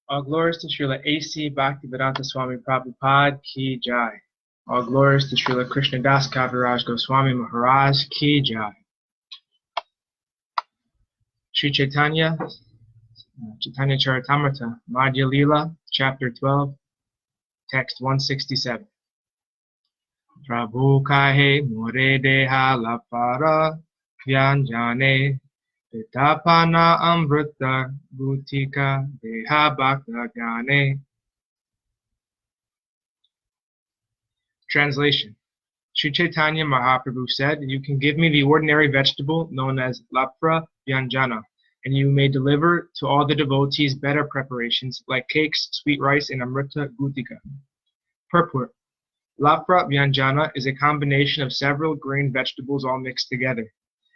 All glories to Srila A.C. Bhaktivedanta Swami Prabhupada Ki Jai. All glories to Srila Krishnadas Kaviraj Goswami Maharaj Ki Jai. Sri Chaitanya Charitamrta Madhya Lila, Chapter 12, Text 167. Prabhu kahe more deha lapara vyanjane pitapana amrita gutika deha bhakta jnane. Translation. Sri Chaitanya Mahaprabhu said, "You can give me the ordinary vegetable known as lapra vyanjana, and you may deliver to all the devotees better preparations like cakes, sweet rice, and amrita gutika." Purport. Lapra vyanjana is a combination of several grain vegetables all mixed together.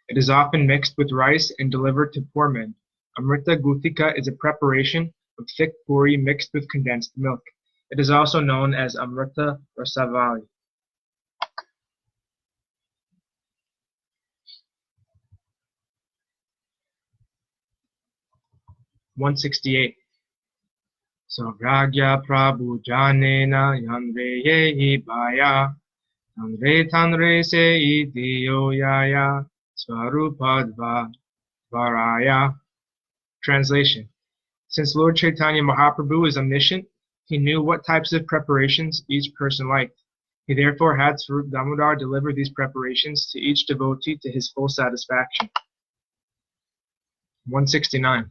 It is often mixed with rice and delivered to poor men. Amrita gutika is a preparation of thick puri mixed with condensed milk. It is also known as amrita rasavali. (168) Savragya Prabhu Janena Yanre Yehi Baya Tanre Se Idiyo Yaya Sripad Varaya. Translation. Since Lord Chaitanya Mahaprabhu is omniscient, he knew what types of preparations each person liked. He therefore had Swarup Damodar deliver these preparations to each devotee to his full satisfaction. 169.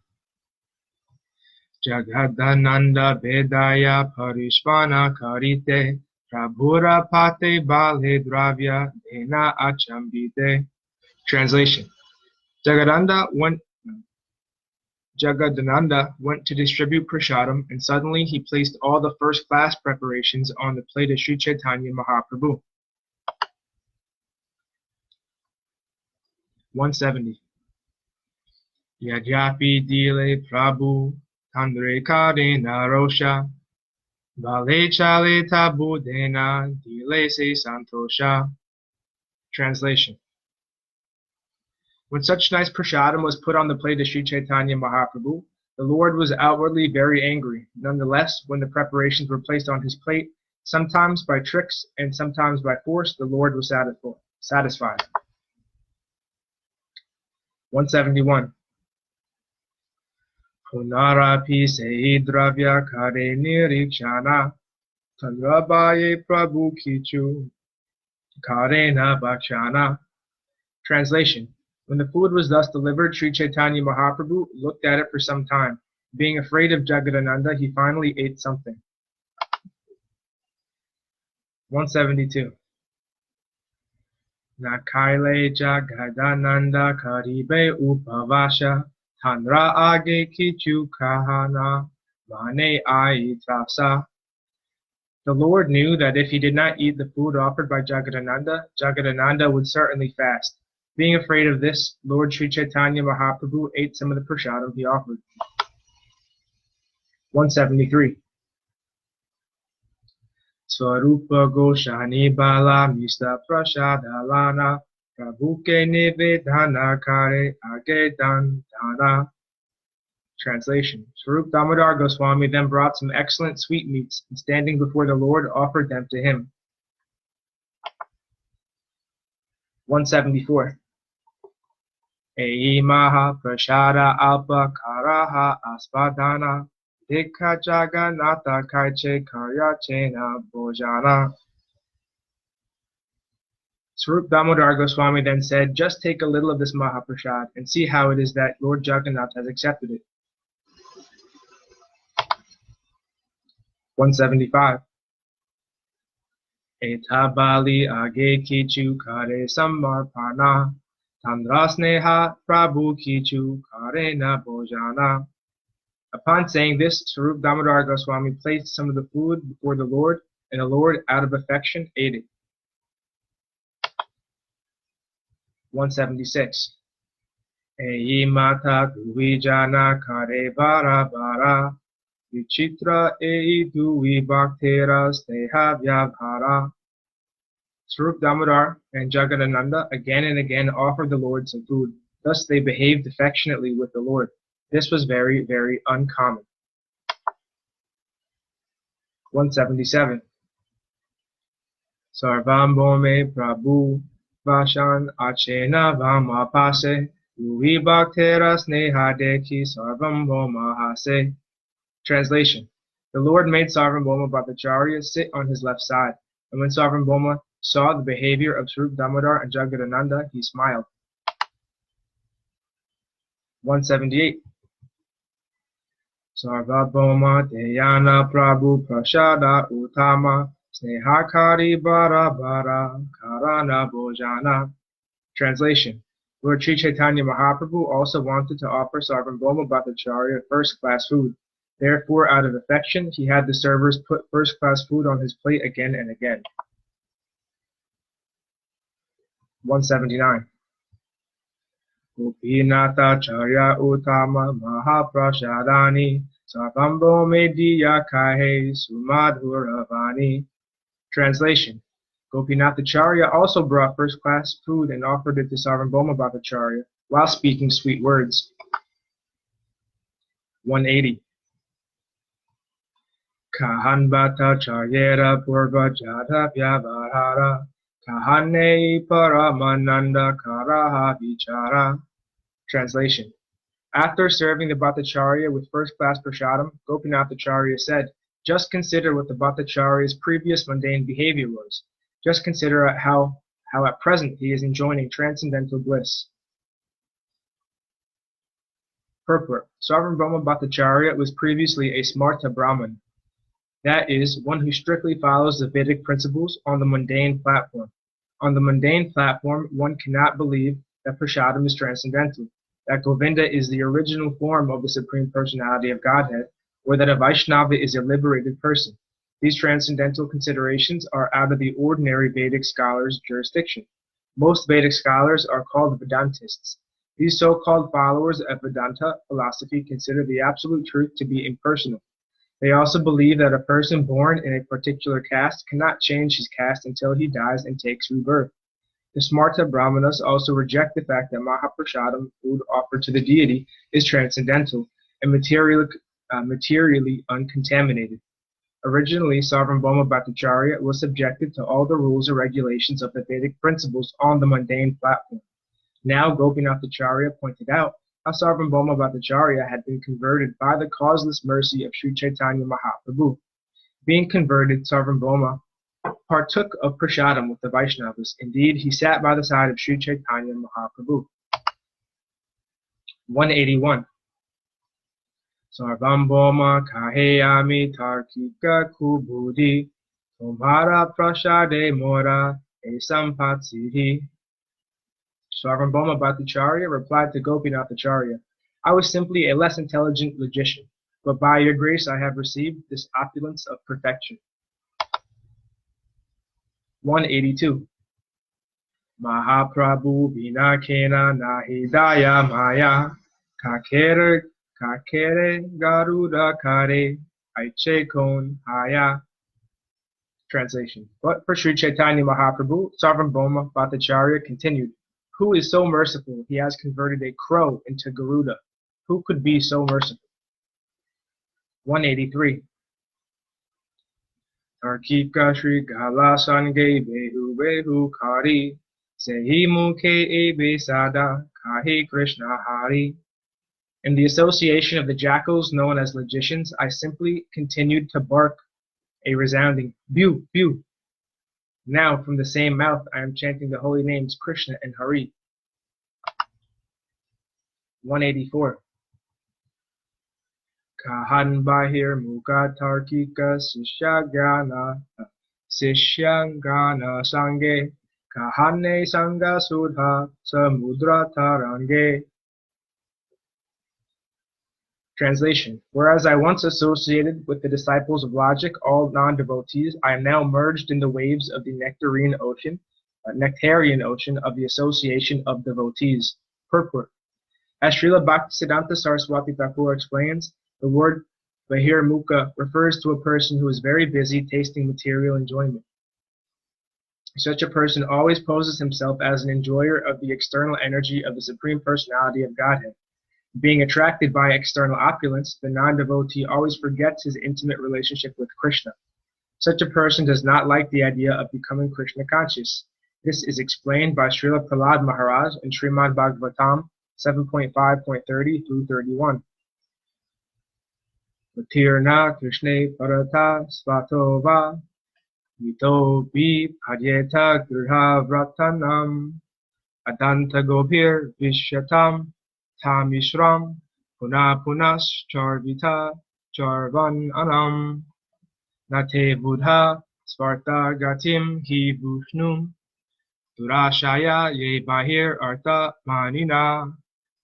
Jagadananda Vedaya Parishvana Karite Prabhura Pate Bale Dravya Dena Achambite. Translation. Jagadananda went to distribute prasadam, and suddenly he placed all the first-class preparations on the plate of Sri Chaitanya Mahaprabhu. 170. Yajyapi dile Prabhu Tandre Kadena Rosha Bale Chale Tabu Dena Dile Se Santosha. Translation. When such nice prasadam was put on the plate of Sri Chaitanya Mahaprabhu, the Lord was outwardly very angry. Nonetheless, when the preparations were placed on his plate, sometimes by tricks and sometimes by force, the Lord was satisfied. 171. Punarapi se dravya kare nirikshana tanrabaye prabhu kichu karena bhakshana. Translation. When the food was thus delivered, Sri Chaitanya Mahaprabhu looked at it for some time. Being afraid of Jagadananda, he finally ate something. 172. Nakaile Jagadananda karibe upavasha tanra age kichu kahana mane aitrasa. The Lord knew that if he did not eat the food offered by Jagadananda, Jagadananda would certainly fast. Being afraid of this, Lord Sri Chaitanya Mahaprabhu ate some of the prasadam he offered. 173. Swarupa Goshani Bala Mista Prasadalana Prabhuke Nivedana Kare Agedan Dana. Translation. Swarup Damodar Goswami then brought some excellent sweetmeats, and standing before the Lord offered them to him. 174. Ei maha prashada alpa karaha aspadana dikha jagannatha kaiche karyachena bhojana. Swarup Damodar Goswami then said, "Just take a little of this mahaprasad and see how it is that Lord Jagannath has accepted it." 175. Etabali age kichu kare sammarpana Tandrasneha Prabhu Kichu Karena Bhojana. Upon saying this, Swarup Damodar Goswami placed some of the food before the Lord, and the Lord, out of affection, ate it. 176. Ei mata duvijana kare bara bara vichitra ei duvi bhaktera sneha vyavhara. Swarup Damodar and Jagadananda again and again offered the Lord some food. Thus they behaved affectionately with the Lord. This was very, very uncommon. 177. Sarvam Bhome Prabhu Vashan Achena Vamapase Ui Bhaktera Sneha Deki Sarvam Bhoma Hase. Translation. The Lord made Sarvabhauma Bhattacharya sit on his left side, and when Sarvabhauma saw the behavior of Swarup Damodar and Jagadananda, he smiled. 178. Sarvabhauma Dhyana Prabhu Prashada Uttama Snehakari Bara Bara Karana Bhojana. Translation. Lord Sri Chaitanya Mahaprabhu also wanted to offer Sarvabhauma Bhattacharya first-class food. Therefore, out of affection, he had the servers put first-class food on his plate again and again. 179. Gopinatha Charya Uttama Mahaprashadani Sarvambho Mediya Kahe Sumadhuravani. Translation. Gopinathacharya also brought first-class food and offered it to Sarvabhauma Bhattacharya while speaking sweet words. 180. Kahan Bhattacharyera Purva Jata Vyavarhara Kahane Paramananda Karaha Vichara. Translation. After serving the Bhattacharya with first-class prasadam, Gopinathacharya said, "Just consider what the Bhattacharya's previous mundane behavior was. Just consider how at present he is enjoying transcendental bliss." Purport. Sarvabhauma Bhattacharya was previously a Smarta Brahman, that is, one who strictly follows the Vedic principles on the mundane platform. On the mundane platform, one cannot believe that prasadam is transcendental, that Govinda is the original form of the Supreme Personality of Godhead, or that a Vaishnava is a liberated person. These transcendental considerations are out of the ordinary Vedic scholars' jurisdiction. Most Vedic scholars are called Vedantists. These so-called followers of Vedanta philosophy consider the absolute truth to be impersonal. They also believe that a person born in a particular caste cannot change his caste until he dies and takes rebirth. The Smarta Brahmanas also reject the fact that Mahaprasadam, food offered to the deity, is transcendental and materially uncontaminated. Originally, Sarvabhauma Bhattacharya was subjected to all the rules and regulations of the Vedic principles on the mundane platform. Now, Gopinathacharya pointed out how Sarvabhauma Bhattacharya had been converted by the causeless mercy of Sri Chaitanya Mahaprabhu. Being converted, Sarvabhauma partook of prasadam with the Vaishnavas. Indeed, he sat by the side of Sri Chaitanya Mahaprabhu. 181. Sarvabhauma kaheyami tarkika kubudhi Tomhara prasade mora e sampatsihi. Sarvabhauma Bhattacharya replied to Gopinathacharya, "I was simply a less intelligent logician, but by your grace I have received this opulence of perfection." 182. Mahaprabhu vinakena nahi daya maya kakere garuda kare aiche kon haya. Translation. But for Sri Chaitanya Mahaprabhu, Sarvabhauma Bhattacharya continued, "Who is so merciful? He has converted a crow into Garuda. Who could be so merciful?" 183. Tarkika Shri Gala Sange Behu Behu Kari Sehi Mukhe Ebe Sada Kahi Krishna Hari. In the association of the jackals known as logicians, I simply continued to bark a resounding "Bew, bew." Now, from the same mouth, I am chanting the holy names Krishna and Hari. 184. Kahan Bahir Mukha Tarkika Sishyangana Sange Kahane Sangha Sudha Samudra Tarange. Translation. Whereas I once associated with the disciples of logic, all non-devotees, I am now merged in the waves of the nectarian ocean of the association of devotees. Purport. As Srila Bhaktisiddhanta Saraswati Thakur explains, the word Bahirmukha refers to a person who is very busy tasting material enjoyment. Such a person always poses himself as an enjoyer of the external energy of the Supreme Personality of Godhead. Being attracted by external opulence, the non-devotee always forgets his intimate relationship with Krishna. Such a person does not like the idea of becoming Krishna conscious. This is explained by Srila Prahlad Maharaj in Srimad Bhagavatam 7.5.30 through 31. Matirna Krishne Parata Svato Va Mito Bi Padyeta Grha Vratanam Adanta Gobhir Vishyatam Tamishram Puna Punas Charvita Charvan Anam Nate Buddha Svarta Gatim Hi Vushnum Durashaya Ye Bahir Artha Manina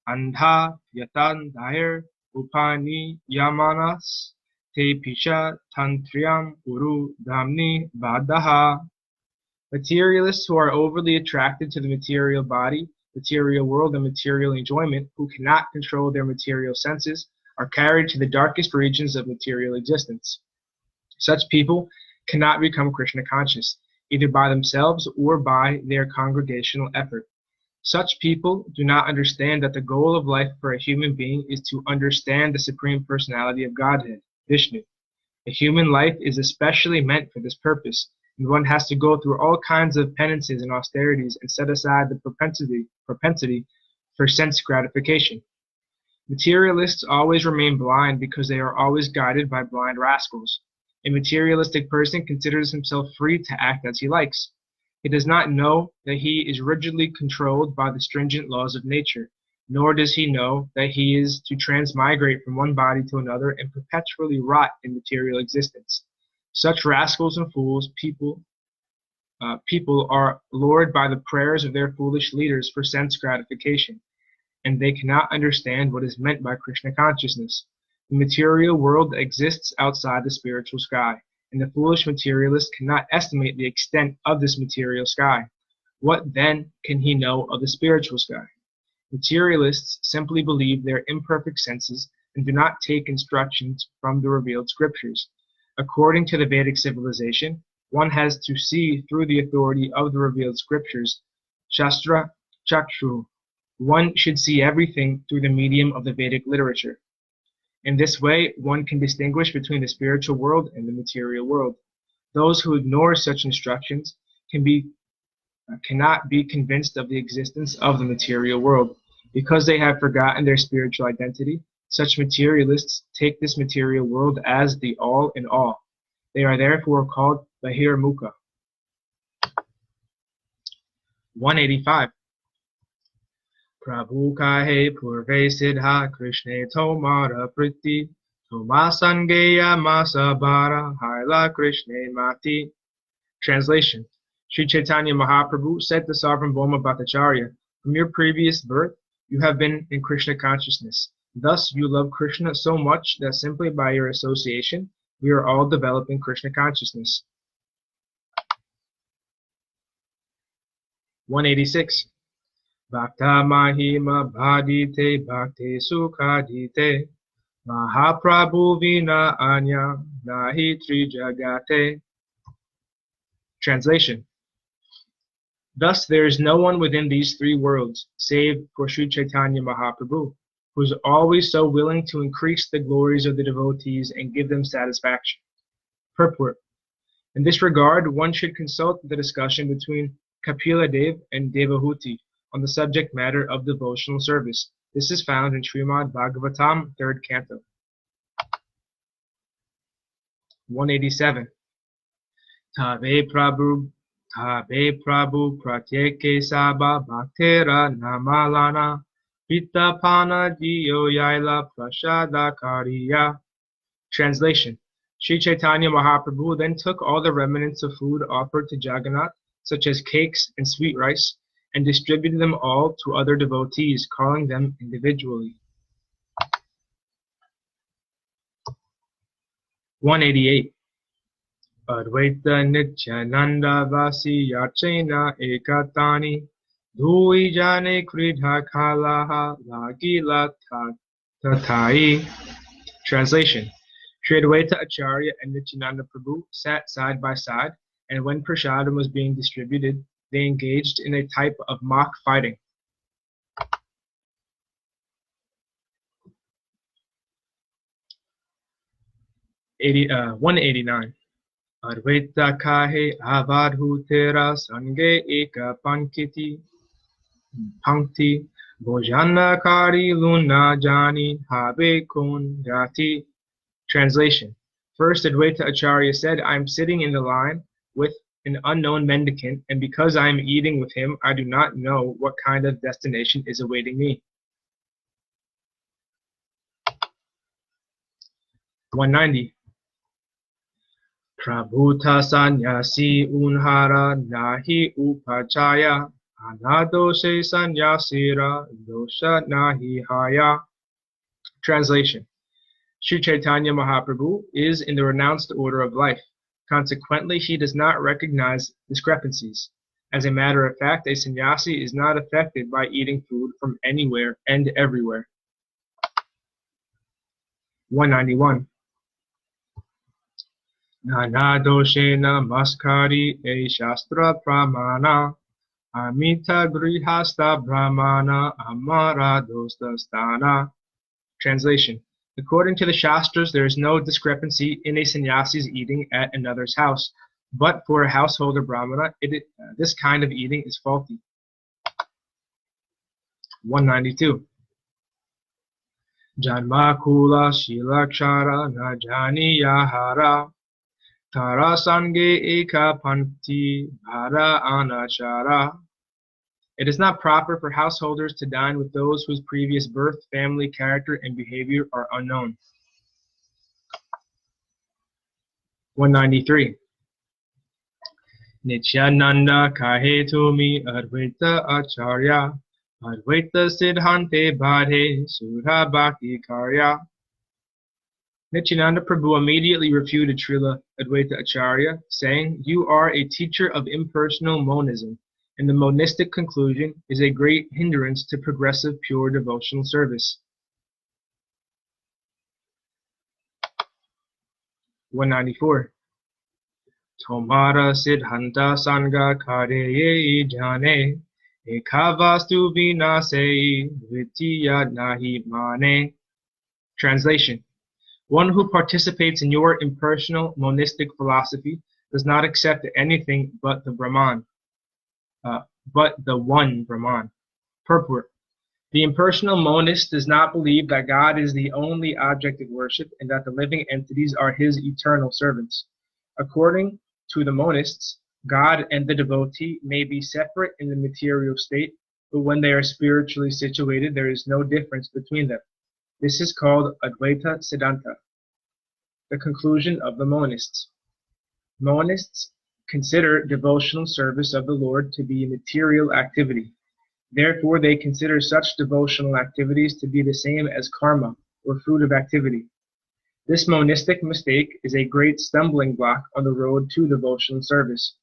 Andha Yatan Dair Upani Yamanas Te Pisha Tantriam Uru Dhamni Badaha. Materialists who are overly attracted to the material body, material world, and material enjoyment, who cannot control their material senses, are carried to the darkest regions of material existence. Such people cannot become Krishna conscious, either by themselves or by their congregational effort. Such people do not understand that the goal of life for a human being is to understand the Supreme Personality of Godhead, Vishnu. A human life is especially meant for this purpose, and one has to go through all kinds of penances and austerities and set aside the propensity for sense gratification. Materialists always remain blind because they are always guided by blind rascals. A materialistic person considers himself free to act as he likes. He does not know that he is rigidly controlled by the stringent laws of nature, nor does he know that he is to transmigrate from one body to another and perpetually rot in material existence. Such rascals and fools people are lured by the prayers of their foolish leaders for sense gratification, and they cannot understand what is meant by Krishna consciousness. The material world exists outside the spiritual sky, and the foolish materialist cannot estimate the extent of this material sky. What then can he know of the spiritual sky? Materialists simply believe their imperfect senses and do not take instructions from the revealed scriptures. According to the Vedic civilization, one has to see through the authority of the revealed scriptures, Shastra Chakshu. One should see everything through the medium of the Vedic literature. In this way, one can distinguish between the spiritual world and the material world. Those who ignore such instructions cannot be convinced of the existence of the material world. Because they have forgotten their spiritual identity, such materialists take this material world as the all in all. They are therefore called Bahirmukha. 185. Prabhu kahe purve siddha Krishne tomara priti Tomasangeya masabara haila Krishne mati. Translation. Sri Chaitanya Mahaprabhu said to Sovereign Bhoma Bhattacharya, from your previous birth, you have been in Krishna consciousness. Thus, you love Krishna so much that simply by your association, we are all developing Krishna consciousness. 186. Bhakta mahima bhadite bhakti sukhadite Mahaprabhu vina anya nahi trijagate. Translation. Thus there is no one within these three worlds, save for Sri Chaitanya Mahaprabhu, who is always so willing to increase the glories of the devotees and give them satisfaction. Purport. In this regard, one should consult the discussion between Kapila Dev and Devahuti on the subject matter of devotional service. This is found in Srimad Bhagavatam, 3rd Canto. 187. Tave Prabhu pratyeke sabha bhaktera namalana pitapana diyo yaila prashada kariya. Translation. Sri Chaitanya Mahaprabhu then took all the remnants of food offered to Jagannath, such as cakes and sweet rice, and distributed them all to other devotees, calling them individually. 188. Advaita Nityananda Vasi Yachena Ekatani Dhui Jane Kridha Kalaha Lagila Tatai. Translation. Sri Advaita Acharya and Nityananda Prabhu sat side by side, and when prasadam was being distributed, they engaged in a type of mock fighting. 189. Advaita kahe avadhu tera sange eka pankti bhojana kari luna jani habe kun jati. Translation. First, Advaita Acharya said, I am sitting in the line with an unknown mendicant, and because I am eating with him, I do not know what kind of destination is awaiting me. 190. Prabhuta sanyasi unhara nahi upachaya anadoshe sanyasira dosha nahi haya. Translation. Sri Chaitanya Mahaprabhu is in the renounced order of life. Consequently, he does not recognize discrepancies. As a matter of fact, a sannyasi is not affected by eating food from anywhere and everywhere. 191. Nana doshena maskari e shastra pramana amita grihasta brahmana amara dosta sthana. Translation. According to the Shastras, there is no discrepancy in a sannyasi's eating at another's house, but for a householder brahmana, this kind of eating is faulty. 192. Janma kula shilakshara na jani yahara tara sange eka panti bhara anachara. It is not proper for householders to dine with those whose previous birth, family, character, and behavior are unknown. 193. Nityananda kahetumi advaita acharya advaita siddhante bhade sudha bhakti karya. Nityananda Prabhu immediately refuted Srila Advaita Acharya, saying, You are a teacher of impersonal monism, and the monistic conclusion is a great hindrance to progressive pure devotional service. 194. Tomara siddhanta sangha kareye jane ekavastu vinasei vitiya nahi mane. Translation. One who participates in your impersonal monistic philosophy does not accept anything but the Brahman. But the one Brahman. Purport. The impersonal monist does not believe that God is the only object of worship and that the living entities are his eternal servants. According to the monists, God and the devotee may be separate in the material state, but when they are spiritually situated, there is no difference between them. This is called Advaita Siddhanta. The conclusion of the monists. Monists consider devotional service of the Lord to be a material activity. Therefore, they consider such devotional activities to be the same as karma, or fruit of activity. This monistic mistake is a great stumbling block on the road to devotional service.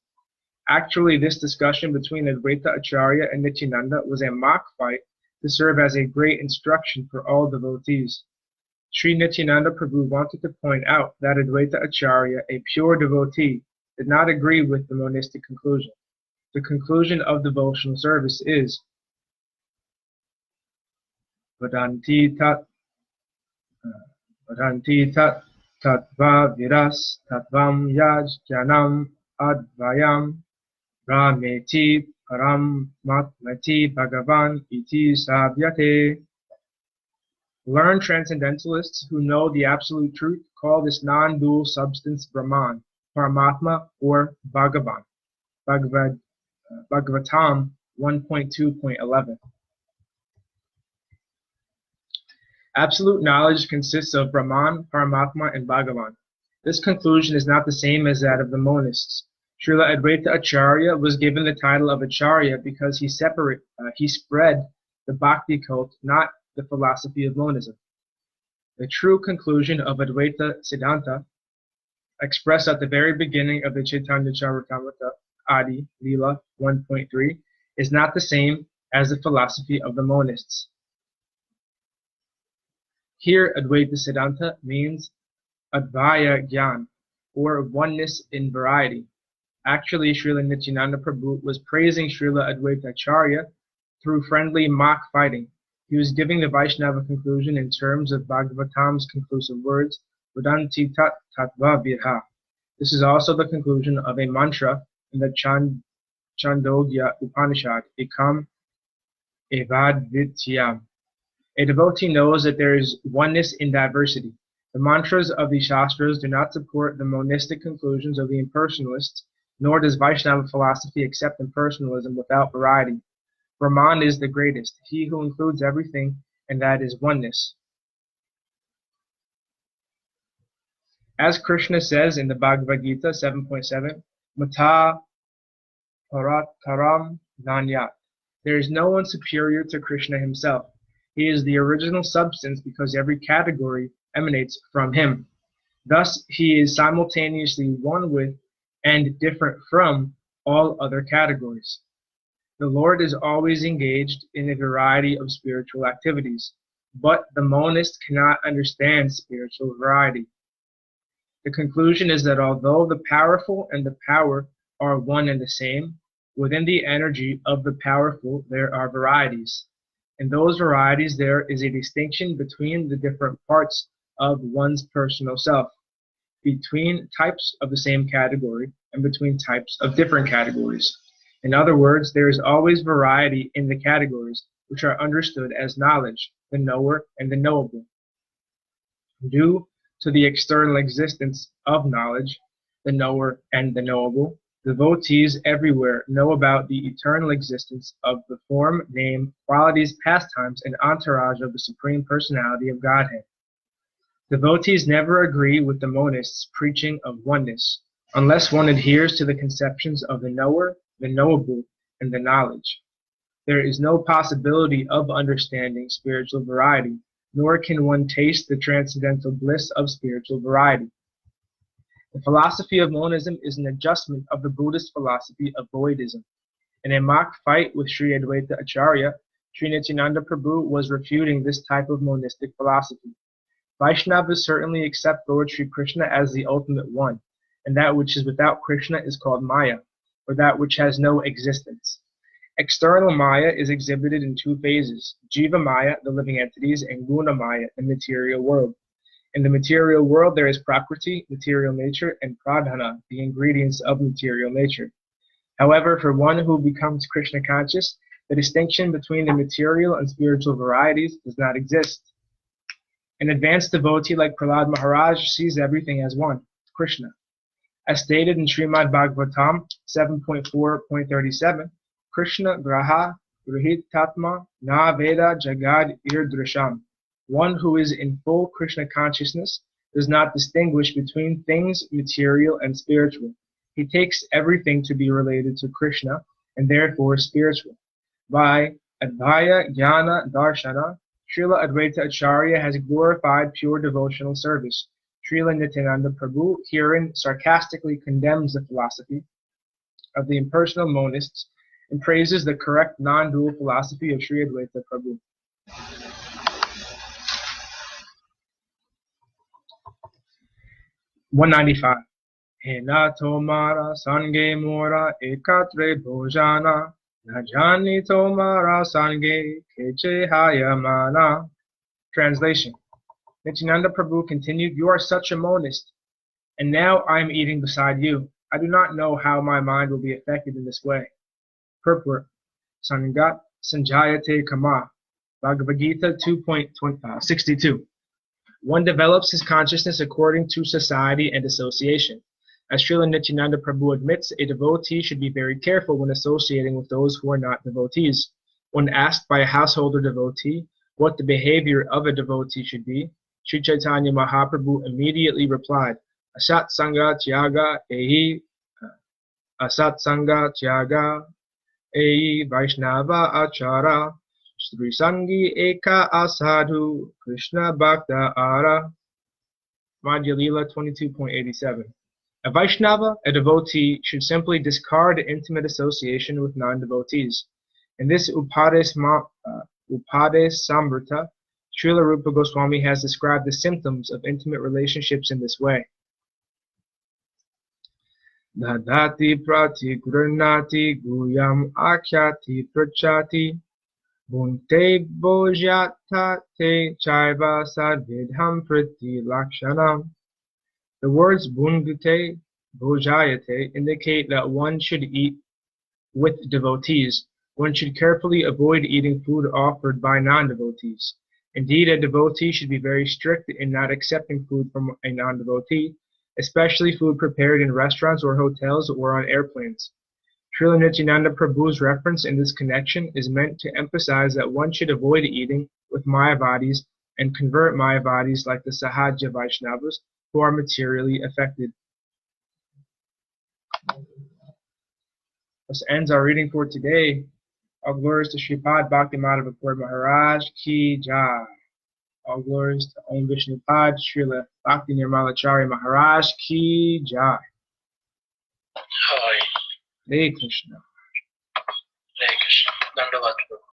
Actually, this discussion between Advaita Acharya and Nityananda was a mock fight to serve as a great instruction for all devotees. Sri Nityananda Prabhu wanted to point out that Advaita Acharya, a pure devotee, did not agree with the monistic conclusion. The conclusion of devotional service is Vadanti tat tatva viras tatvam yaj jnanam advayam rameti param matmati bhagavan iti sabhyate. Learned transcendentalists who know the absolute truth call this non-dual substance Brahman, Paramatma, or Bhagavan. Bhagavatam 1.2.11. Absolute knowledge consists of Brahman, Paramatma, and Bhagavan. This conclusion is not the same as that of the monists. Srila Advaita Acharya was given the title of Acharya because he spread the Bhakti cult, not the philosophy of monism. The true conclusion of Advaita Siddhanta, expressed at the very beginning of the Chaitanya Charitamrta Adi, Lila 1.3, is not the same as the philosophy of the monists. Here, Advaita Siddhanta means Advaya Gyan, or oneness in variety. Actually, Srila Nityananda Prabhu was praising Srila Advaita Acharya through friendly mock fighting. He was giving the Vaishnava conclusion in terms of Bhagavatam's conclusive words, Vadanti tat tatva virha. This is also the conclusion of a mantra in the Chandogya Upanishad, Ekam Evadvityam. A devotee knows that there is oneness in diversity. The mantras of the Shastras do not support the monistic conclusions of the impersonalists, nor does Vaishnava philosophy accept impersonalism without variety. Brahman is the greatest, he who includes everything, and that is oneness. As Krishna says in the Bhagavad Gita 7.7, Mata Parataram Nanyat. There is no one superior to Krishna himself. He is the original substance because every category emanates from him. Thus, he is simultaneously one with and different from all other categories. The Lord is always engaged in a variety of spiritual activities, but the monist cannot understand spiritual variety. The conclusion is that although the powerful and the power are one and the same, within the energy of the powerful there are varieties. In those varieties there is a distinction between the different parts of one's personal self, between types of the same category, and between types of different categories. In other words, there is always variety in the categories, which are understood as knowledge, the knower and the knowable. Due to the external existence of knowledge, the knower and the knowable, devotees everywhere know about the eternal existence of the form, name, qualities, pastimes, and entourage of the Supreme Personality of Godhead. Devotees never agree with the monists' preaching of oneness, unless one adheres to the conceptions of the knower, the knowable, and the knowledge. There is no possibility of understanding spiritual variety, nor can one taste the transcendental bliss of spiritual variety. The philosophy of monism is an adjustment of the Buddhist philosophy of voidism. In a mock fight with Sri Advaita Acharya, Sri Nityananda Prabhu was refuting this type of monistic philosophy. Vaishnavas certainly accept Lord Sri Krishna as the ultimate one, and that which is without Krishna is called Maya, or that which has no existence. External Maya is exhibited in two phases, Jiva Maya, the living entities, and Guna Maya, the material world. In the material world there is Prakriti, material nature, and Pradhana, the ingredients of material nature. However, for one who becomes Krishna conscious, the distinction between the material and spiritual varieties does not exist. An advanced devotee like Prahlad Maharaj sees everything as one, Krishna. As stated in Srimad Bhagavatam 7.4.37, Krishna graha grihitatma na veda jagad irdrisham. One who is in full Krishna consciousness does not distinguish between things material and spiritual. He takes everything to be related to Krishna and therefore spiritual. By Advaya Jnana Darshana, Srila Advaita Acharya has glorified pure devotional service. Srila Nityananda Prabhu herein sarcastically condemns the philosophy of the impersonal monists and praises the correct non-dual philosophy of Sri Advaita Prabhu. (195) Hena tomara sange mora ekatre bhojana na jani tomara sange keche hayamana. Translation. Nityananda Prabhu continued, You are such a monist, and now I am eating beside you. I do not know how my mind will be affected in this way. Purport. Sangat Sanjayate Kama. Bhagavad Gita 2.62. One develops his consciousness according to society and association. As Srila Nityananda Prabhu admits, a devotee should be very careful when associating with those who are not devotees. When asked by a householder devotee what the behavior of a devotee should be, Sri Chaitanya Mahaprabhu immediately replied, Asat Sangha Tyaga Ehi Asat Sangha Tyaga Ehi Vaishnava Achara Sri Sangi Eka Asadhu Krishna Bhakta Ara. Madhya Lila 22.87. A Vaishnava, a devotee, should simply discard intimate association with non-devotees. In this Upadesa Samvrta, Srila Rupa Goswami has described the symptoms of intimate relationships in this way. Dadati prati gurnati guyam akhyati prachati bunte bojata te chaiva sadvidham prati lakshanam. The words bungute, bhojayate indicate that one should eat with devotees. One should carefully avoid eating food offered by non-devotees. Indeed, a devotee should be very strict in not accepting food from a non-devotee, especially food prepared in restaurants or hotels or on airplanes. Srila Nityananda Prabhu's reference in this connection is meant to emphasize that one should avoid eating with Mayavadis and convert Mayavadis like the Sahaja Vaishnavas who are materially affected. This ends our reading for today. All glories to Sripad Bhakti Madhava Maharaj Ki Jai. All glories to Om Vishnupad Srila Bhakti Nirmalachari Maharaj Ki Jai. Hare Krishna.